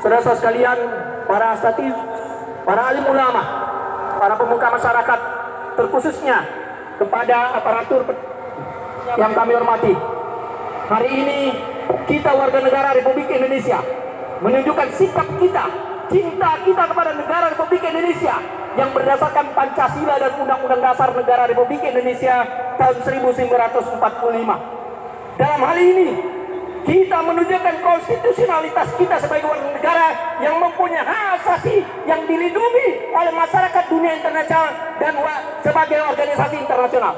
Saudara-saudara sekalian, para asatidz, para alim ulama, para pemuka masyarakat, terkhususnya kepada aparatur yang kami hormati. Hari ini kita warga negara Republik Indonesia menunjukkan sikap kita, cinta kita kepada negara Republik Indonesia yang berdasarkan Pancasila dan Undang-Undang Dasar Negara Republik Indonesia tahun 1945. Dalam hal ini, kita menunjukkan konstitusionalitas kita sebagai warga negara yang mempunyai hak asasi yang dilindungi oleh masyarakat dunia internasional dan sebagai organisasi internasional.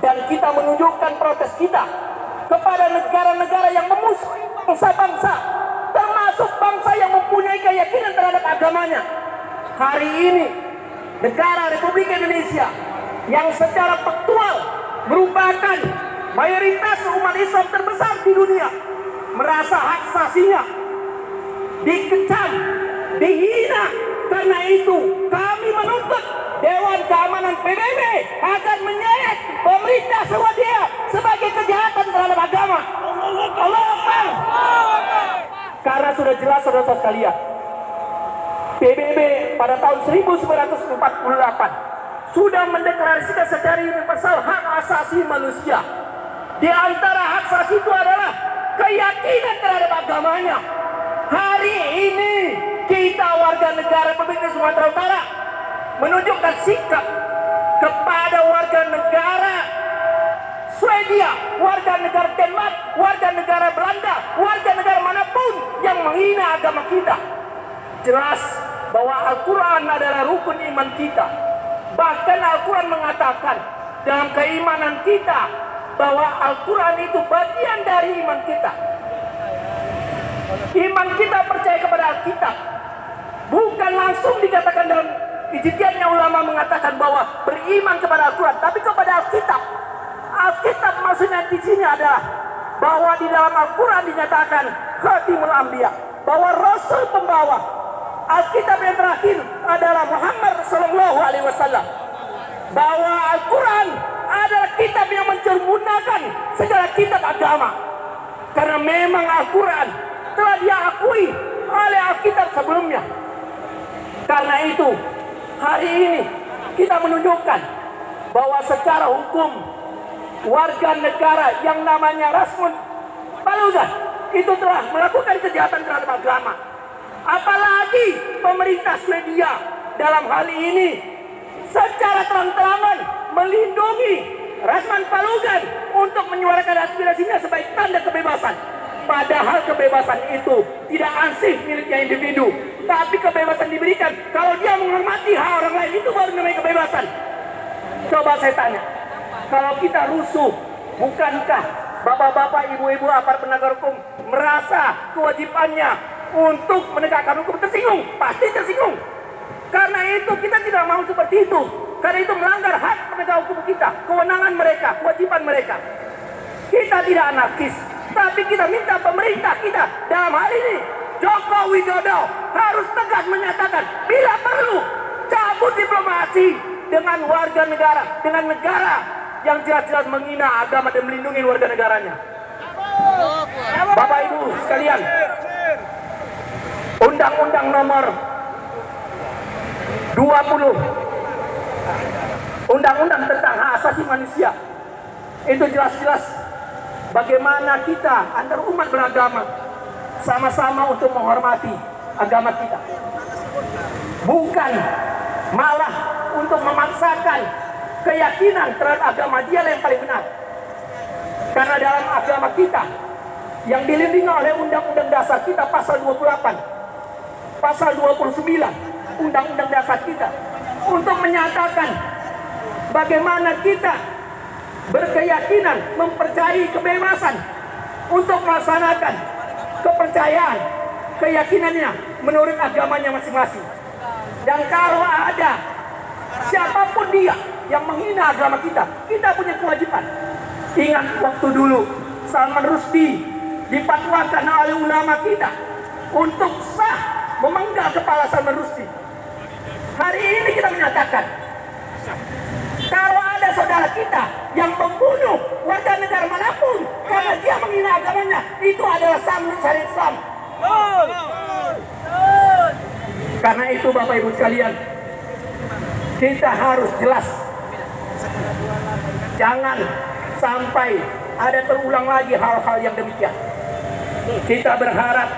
Dan kita menunjukkan protes kita kepada negara-negara yang memusuhi bangsa-bangsa, termasuk bangsa yang mempunyai keyakinan terhadap agamanya. Hari ini, negara Republik Indonesia yang secara faktual merupakan mayoritas umat Islam terbesar di dunia merasa hak asasinya dikecam, dihina. Karena itu kami menuntut Dewan Keamanan PBB agar menyeret pemerintah Swedia sebagai kejahatan terhadap agama. Allah Akbar. Karena sudah jelas saudara-saudara sekalian, PBB pada tahun 1948 sudah mendeklarasikan secara universal hak asasi manusia. Di antara hak asasi itu adalah keyakinan terhadap agamanya. Hari ini kita warga negara Republik Sumatera Utara menunjukkan sikap kepada warga negara Swedia, warga negara Denmark, warga negara Belanda, warga negara manapun yang menghina agama kita. Jelas bahwa Al-Quran adalah rukun iman kita. Bahkan Al-Quran mengatakan dalam keimanan kita bahwa Al-Quran itu bagian dari iman kita. Iman kita percaya kepada Alkitab. Bukan langsung dikatakan dalam ijtihadnya ulama mengatakan bahwa beriman kepada Al-Quran, tapi kepada Alkitab. Alkitab maksudnya di sini adalah bahwa di dalam Al-Quran dinyatakan Khatimul Anbiya, bahwa Rasul pembawa Alkitab yang terakhir adalah Muhammad Sallallahu Alaihi Wasallam. Bahwa Al-Quran adalah kitab yang mencerminakan segala kitab agama. Karena memang Al-Quran telah diakui oleh Alkitab sebelumnya. Karena itu, hari ini kita menunjukkan bahwa secara hukum warga negara yang namanya Rasmus Paludan itu telah melakukan kejahatan terhadap agama. Apalagi pemerintah Swedia dalam hal ini secara terang-terangan melindungi Rasmus Paludan untuk menyuarakan aspirasinya sebagai tanda kebebasan. Padahal kebebasan itu tidak ansih miliknya individu, tapi kebebasan diberikan kalau dia menghormati hak orang lain, itu baru namanya kebebasan. Coba saya tanya, kalau kita rusuh, bukankah bapak-bapak, ibu-ibu, aparat penegak hukum merasa kewajibannya untuk menegakkan hukum tersinggung? Pasti tersinggung. Karena itu kita tidak mau seperti itu. Karena itu melanggar hak penegak hukum kita, kewenangan mereka, kewajiban mereka. Kita tidak anarkis, tapi kita minta pemerintah kita dalam hal ini Joko Widodo harus tegas menyatakan bila perlu cabut diplomasi dengan warga negara, dengan negara yang jelas-jelas menghina agama dan melindungi warga negaranya. Bapak Ibu sekalian, Undang-Undang nomor 20 Undang-Undang tentang hak asasi manusia itu jelas-jelas bagaimana kita antar umat beragama sama-sama untuk menghormati agama kita, bukan malah untuk memaksakan keyakinan terhadap agama dia yang paling benar. Karena dalam agama kita yang dilindungi oleh Undang-Undang Dasar kita pasal 28, pasal 29 Undang-Undang Dasar kita untuk menyatakan bagaimana kita berkeyakinan, mempercayai kebebasan untuk melaksanakan kepercayaan, keyakinannya menurut agamanya masing-masing. Dan kalau ada siapapun dia yang menghina agama kita, kita punya kewajiban. Ingat waktu dulu Salman Rushdie dipatwakan oleh ulama kita untuk sah memenggal kepala Salman Rushdie. Hari ini kita menyatakan kalau ada saudara kita yang membunuh warga negara manapun karena dia menghina agamanya, itu adalah syariat Islam. Karena itu Bapak Ibu sekalian, kita harus jelas. Jangan sampai ada terulang lagi hal-hal yang demikian. Kita berharap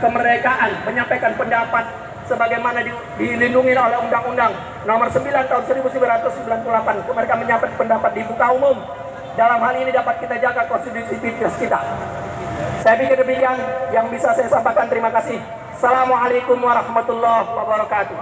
kemerdekaan menyampaikan pendapat sebagaimana dilindungi oleh Undang-Undang Nomor 9 Tahun 1998. Kemerdekaan menyampaikan pendapat di muka umum. Dalam hal ini dapat kita jaga konstitusivitas kita. Saya pikir demikian yang bisa saya sampaikan. Terima kasih. Assalamualaikum warahmatullahi wabarakatuh.